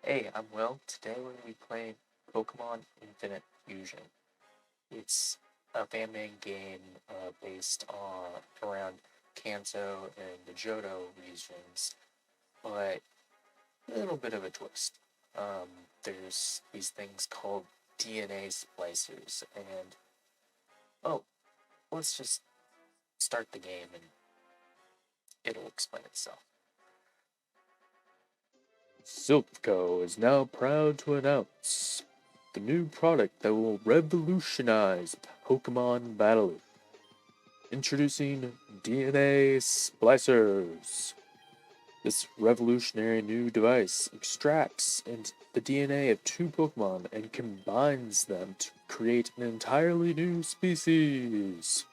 Hey, I'm Will. Today we're going to be playing Pokemon Infinite Fusion. It's a fan-made game based on around Kanto and the Johto regions, but a little bit of a twist. There's these things called DNA splicers, and oh, let's just start the game and it'll explain itself. Silph is now proud to announce the new product that will revolutionize Pokemon battling. Introducing DNA Splicers. This revolutionary new device extracts the DNA of two Pokemon and combines them to create an entirely new species.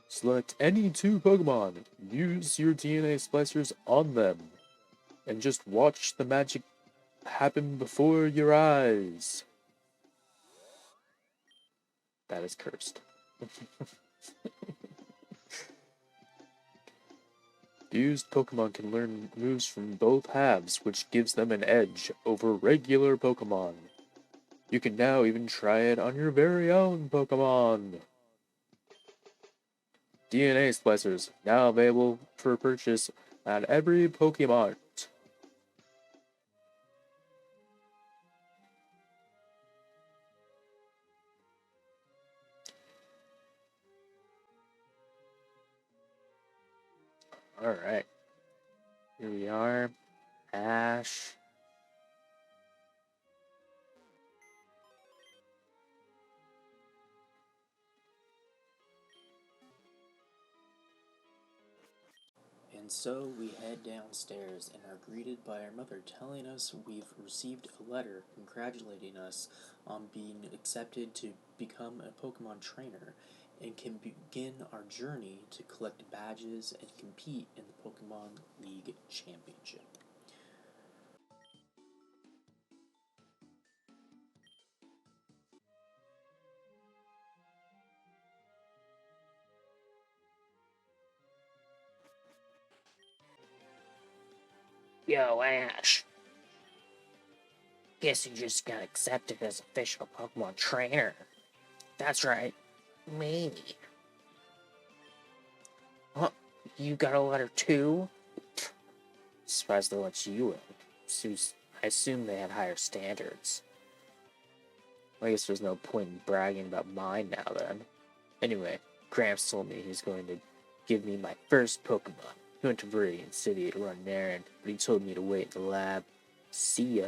Select any two Pokemon, use your DNA splicers on them, and just watch the magic happen before your eyes. That is cursed. Fused Pokemon can learn moves from both halves, which gives them an edge over regular Pokemon. You can now even try it on your very own Pokemon. DNA Splicers, now available for purchase at every Pokemart. Alright, here we are. Ash. And so we head downstairs and are greeted by our mother telling us we've received a letter congratulating us on being accepted to become a Pokemon trainer and can begin our journey to collect badges and compete in the Pokemon League Championship. Yo, Ash. Guess you just got accepted as official Pokemon trainer. That's right, me. Huh? You got a letter too? Surprised they let you in. I assume they have higher standards. I guess there's no point in bragging about mine now then. Anyway, Gramps told me he's going to give me my first Pokemon. He went to Viridian City to run an errand, but he told me to wait in the lab. See ya.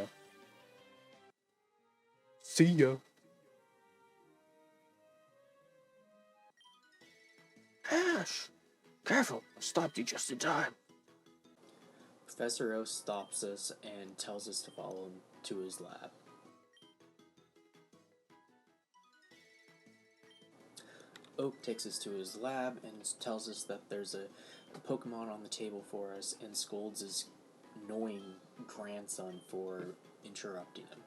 See ya. Ash! Careful, I stopped you just in time. Professor O stops us and tells us to follow him to his lab. Oak takes us to his lab and tells us that there's a Pokemon on the table for us and scolds his annoying grandson for interrupting him.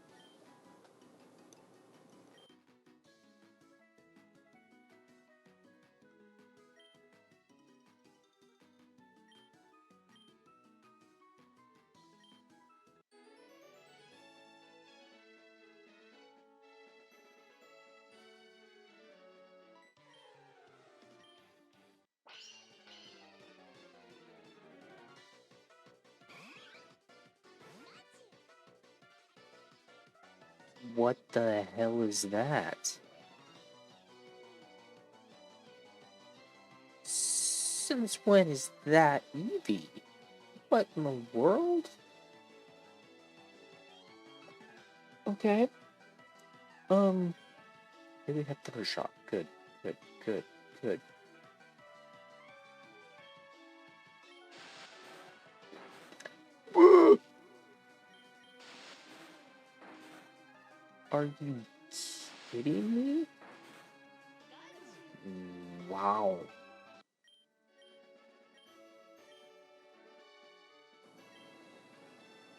What the hell is that? Since when is that Eevee? What in the world? Okay. Maybe have better shot. Good, good, good, good. Are you kidding me? Wow.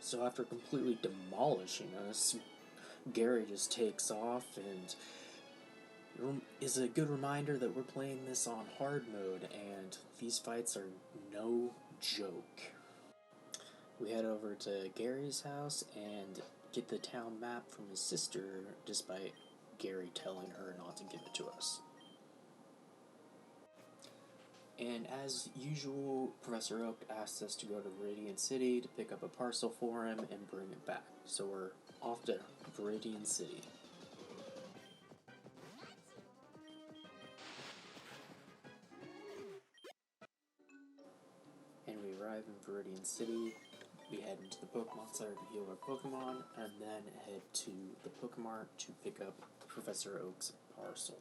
So after completely demolishing us, Gary just takes off and is a good reminder that we're playing this on hard mode and these fights are no joke. We head over to Gary's house and get the town map from his sister, despite Gary telling her not to give it to us. And as usual, Professor Oak asks us to go to Viridian City to pick up a parcel for him and bring it back. So we're off to Viridian City. And we arrive in Viridian City. We head into the Pokemon Center to heal our Pokemon, and then head to the Pokemart to pick up Professor Oak's parcel.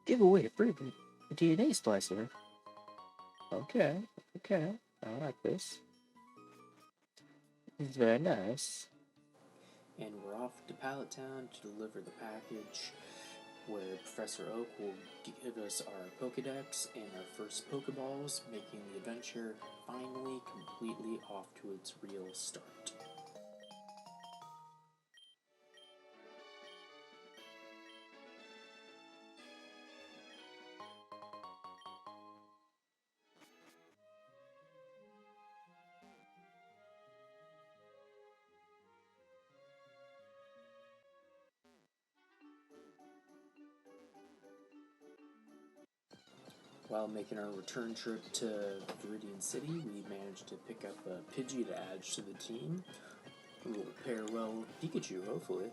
Give away a free DNA splicer. Okay, okay. I like this. It's very nice. And we're off to Pallet Town to deliver the package where Professor Oak will give us our Pokedex and our first Pokeballs, making the adventure finally completely off to its real start. While making our return trip to Viridian City, we managed to pick up a Pidgey to add to the team, who will pair well with Pikachu, hopefully.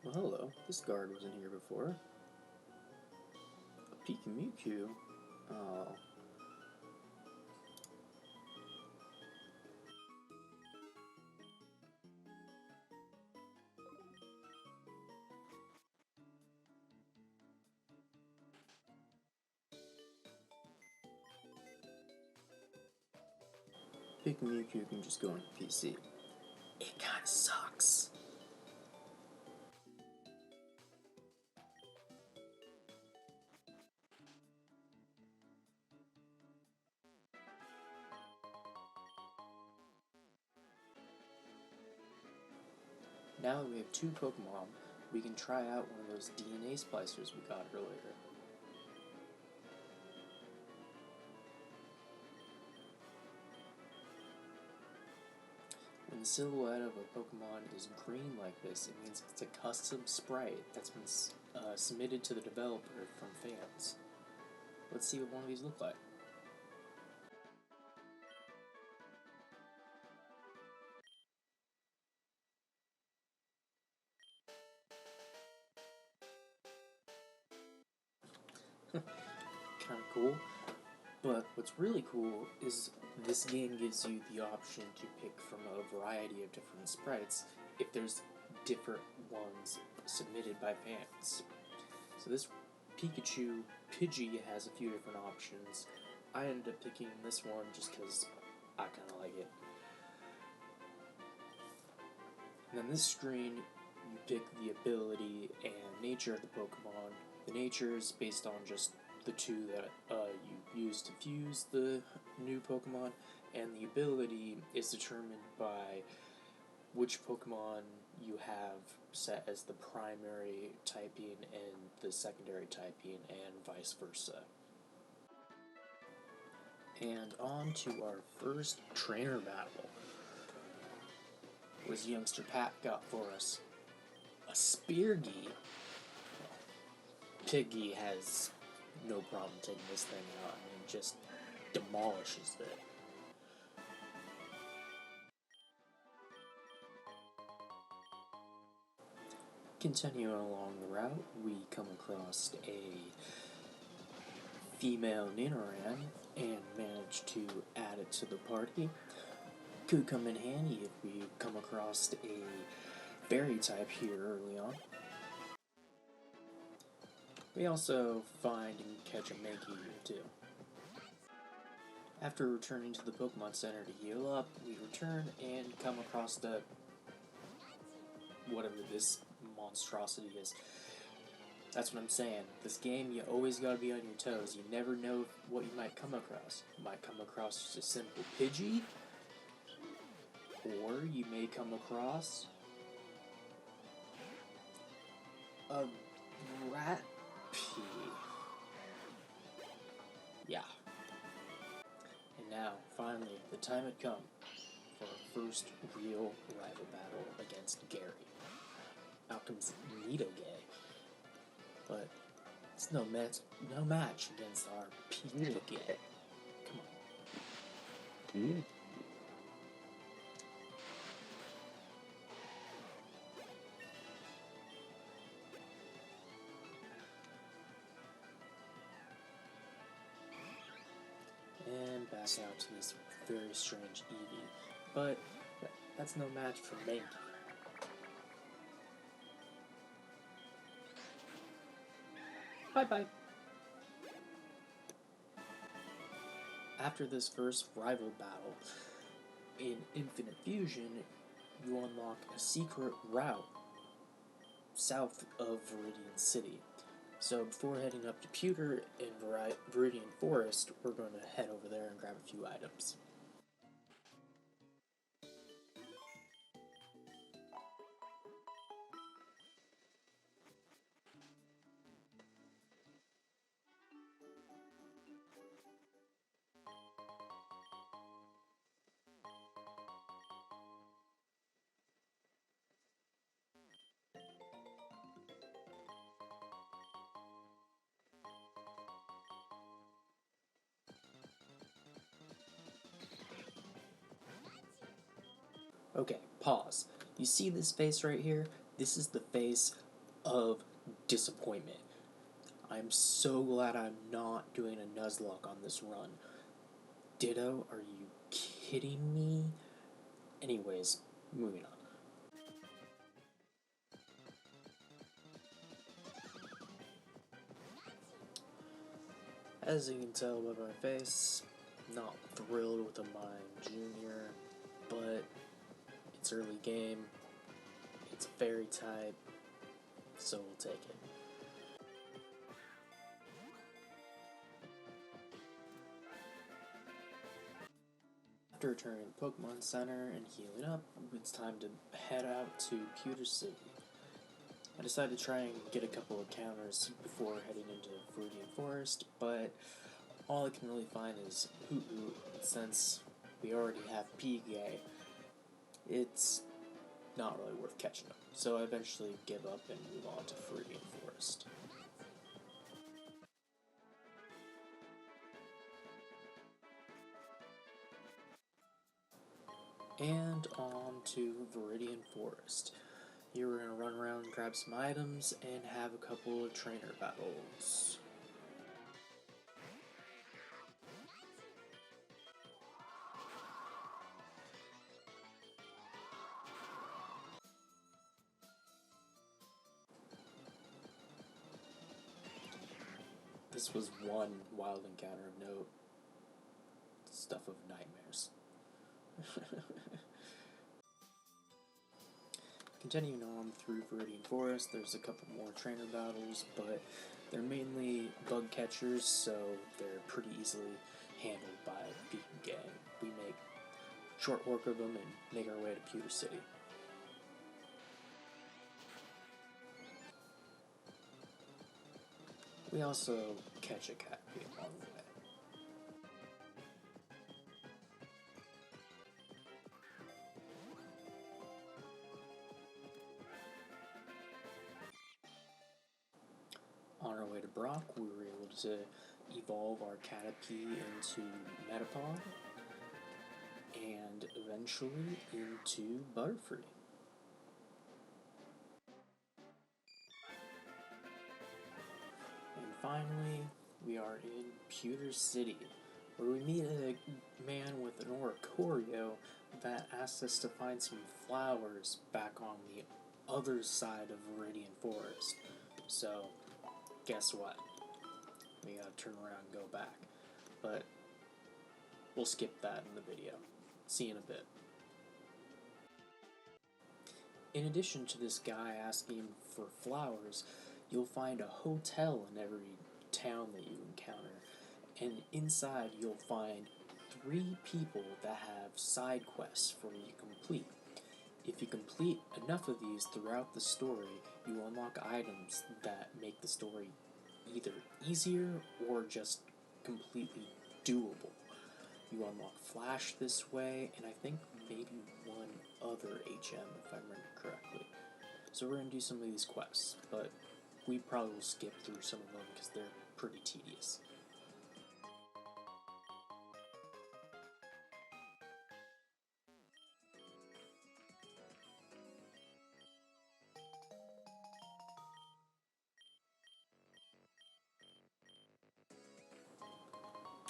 Well, hello. This guard wasn't here before. A Pikachu? Oh. Pikachu can just go on PC. It kinda sucks. Now that we have 2 Pokemon, we can try out one of those DNA splicers we got earlier. When the silhouette of a Pokemon is green like this, it means it's a custom sprite that's been submitted to the developer from fans. Let's see what one of these look like. Kind of cool. But what's really cool is this game gives you the option to pick from a variety of different sprites if there's different ones submitted by fans. So this Pikachu Pidgey has a few different options. I ended up picking this one just because I kind of like it. And then this screen, you pick the ability and nature of the Pokemon. The nature is based on just the 2 that you use to fuse the new Pokemon, and the ability is determined by which Pokemon you have set as the primary typing and the secondary typing, and vice versa. And on to our first trainer battle. Was youngster Pat got for us? A Speargy. Piggy has no problem taking this thing out. I mean, just demolishes it. Continuing along the route, we come across a female Nidoran, and manage to add it to the party. Could come in handy if we come across a fairy type here early on. We also find and catch a Mankey here too. After returning to the Pokemon Center to heal up, we return and come across the whatever this monstrosity is. That's what I'm saying. This game, you always gotta be on your toes. You never know what you might come across. You might come across just a simple Pidgey, or you may come across a Ratpy. Yeah. And now, finally, the time had come for our first real rival battle against Gary. Out comes Nidoday. But it's no match against our Nidoday. Come on. Dude. And back out to this very strange Eevee. But that's no match for Mankey. Bye-bye. After this first rival battle, in Infinite Fusion, you unlock a secret route south of Viridian City. So before heading up to Pewter in Viridian Forest, we're going to head over there and grab a few items. Okay, pause. You see this face right here? This is the face of disappointment. I'm so glad I'm not doing a Nuzlocke on this run. Ditto, are you kidding me? Anyways, moving on. As you can tell by my face, not thrilled with a Mime Junior, but it's early game, it's a fairy type, so we'll take it. After returning to Pokemon Center and healing up, it's time to head out to Pewter City. I decided to try and get a couple of counters before heading into Viridian Forest, but all I can really find is Hoot-Hoot, and since we already have Pigay, it's not really worth catching up. So I eventually give up and move on to Viridian Forest. And on to Viridian Forest. Here we're gonna run around, grab some items, and have a couple of trainer battles. This was one wild encounter of note. Stuff of nightmares. Continuing on through Viridian Forest, there's a couple more trainer battles, but they're mainly bug catchers, so they're pretty easily handled by Pigay. We make short work of them and make our way to Pewter City. We also catch a Caterpie along the way. On our way to Brock, we were able to evolve our Caterpie into Metapod, and eventually into Butterfree. And finally, we are in Pewter City, where we meet a man with an Oricorio that asks us to find some flowers back on the other side of Viridian Forest. So, guess what? We gotta turn around and go back. But we'll skip that in the video. See you in a bit. In addition to this guy asking for flowers, you'll find a hotel in every town that you encounter. And inside you'll find 3 people that have side quests for you to complete. If you complete enough of these throughout the story, you will unlock items that make the story either easier or just completely doable. You unlock Flash this way, and I think maybe one other HM if I remember correctly. So we're going to do some of these quests, but we probably will skip through some of them because they're pretty tedious.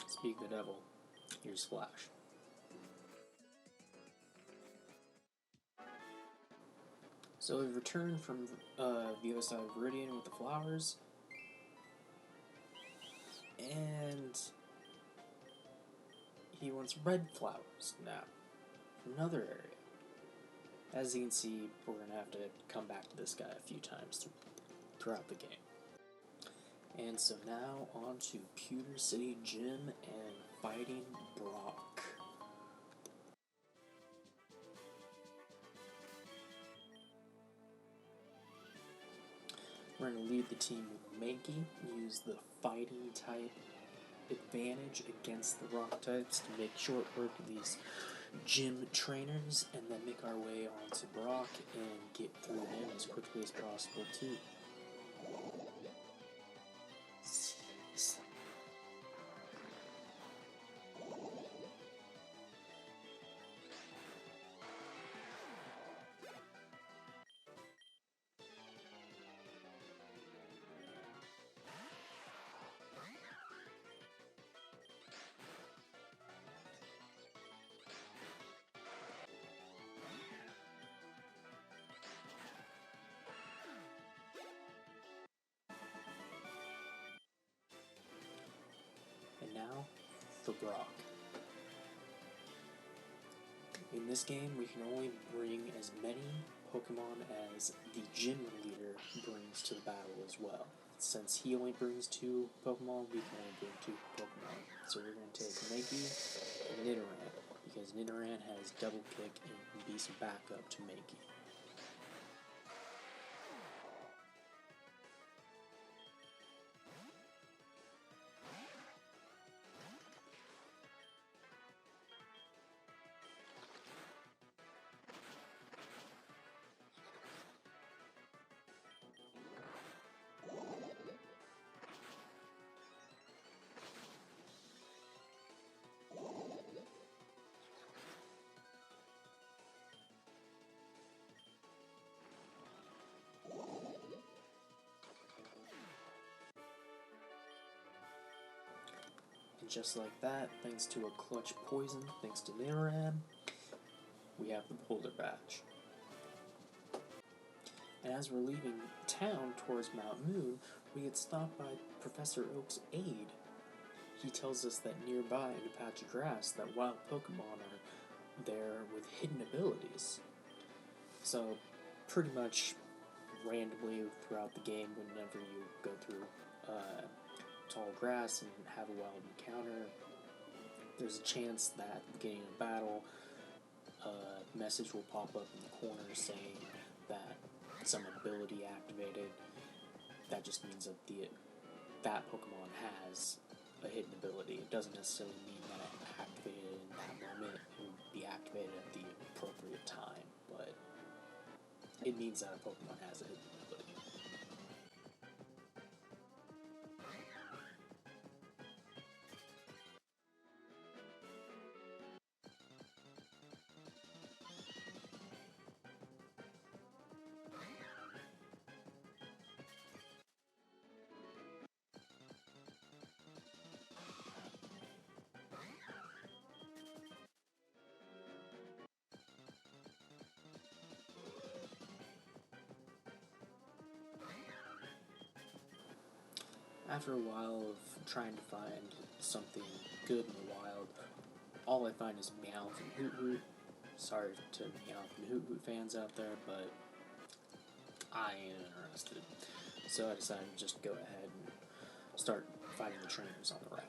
Speak the devil, here's Flash. So we've returned from the other side of Viridian with the flowers, and he wants red flowers now from another area. As you can see, we're going to have to come back to this guy a few times throughout the game. And so now on to Pewter City Gym and fighting Brock. We're going to lead the team with Mankey, use the fighting type advantage against the rock types to make short work of these gym trainers, and then make our way onto Brock and get through him as quickly as possible too. Jeez. And now for Brock. In this game, we can only bring as many Pokemon as the gym leader brings to the battle as well. Since he only brings 2 Pokemon, we can only bring 2 Pokemon. So we're going to take Mankey and Nidoran, because Nidoran has double kick and can be some backup to Mankey. And just like that, thanks to a clutch poison, thanks to Nidoran, we have the Boulder Badge. And as we're leaving town towards Mount Moon, we get stopped by Professor Oak's aide. He tells us that nearby in a patch of grass that wild Pokemon are there with hidden abilities. So pretty much randomly throughout the game, whenever you go through tall grass and have a wild encounter, there's a chance that at the beginning of battle, a message will pop up in the corner saying that some ability activated. That just means that that Pokemon has a hidden ability. It doesn't necessarily mean that it activated in that moment. It would be activated at the appropriate time, but it means that a Pokemon has a hidden ability. After a while of trying to find something good in the wild, all I find is Meowth and Hoot Hoot. Sorry to Meowth and Hoot Hoot fans out there, but I ain't interested. So I decided to just go ahead and start fighting the trainers on the route.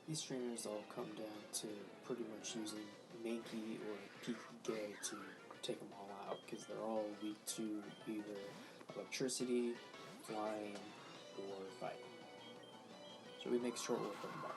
These trainers all come down to pretty much using Mankey or Peaky Gay to take them all out, because they're all weak to either electricity, flying, or fighting. So we make short work of them all.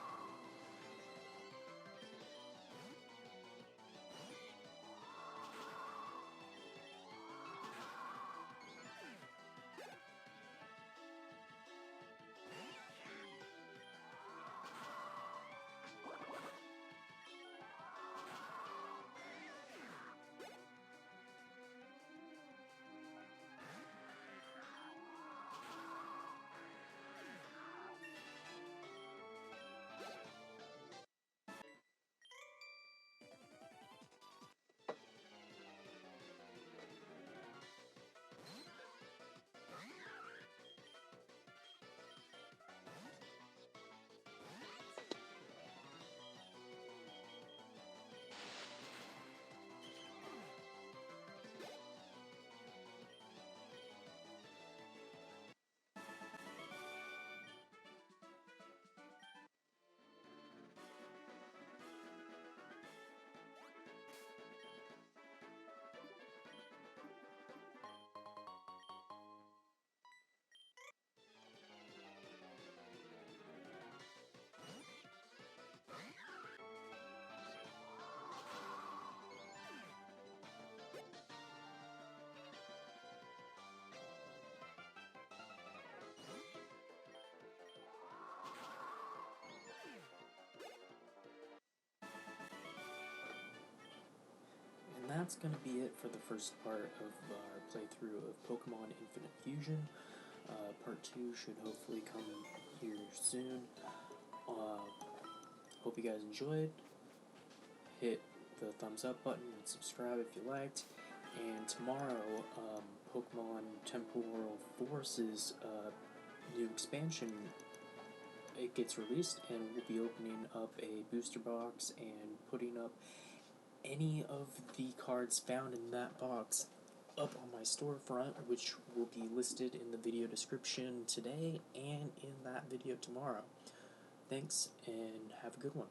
And that's going to be it for the first part of our playthrough of Pokemon Infinite Fusion. Part 2 should hopefully come here soon. Hope you guys enjoyed. Hit the thumbs up button and subscribe if you liked. And tomorrow, Pokemon Temporal Forces new expansion, it gets released, and we'll be opening up a booster box and putting up any of the cards found in that box up on my storefront, which will be listed in the video description today and in that video tomorrow. Thanks, and have a good one.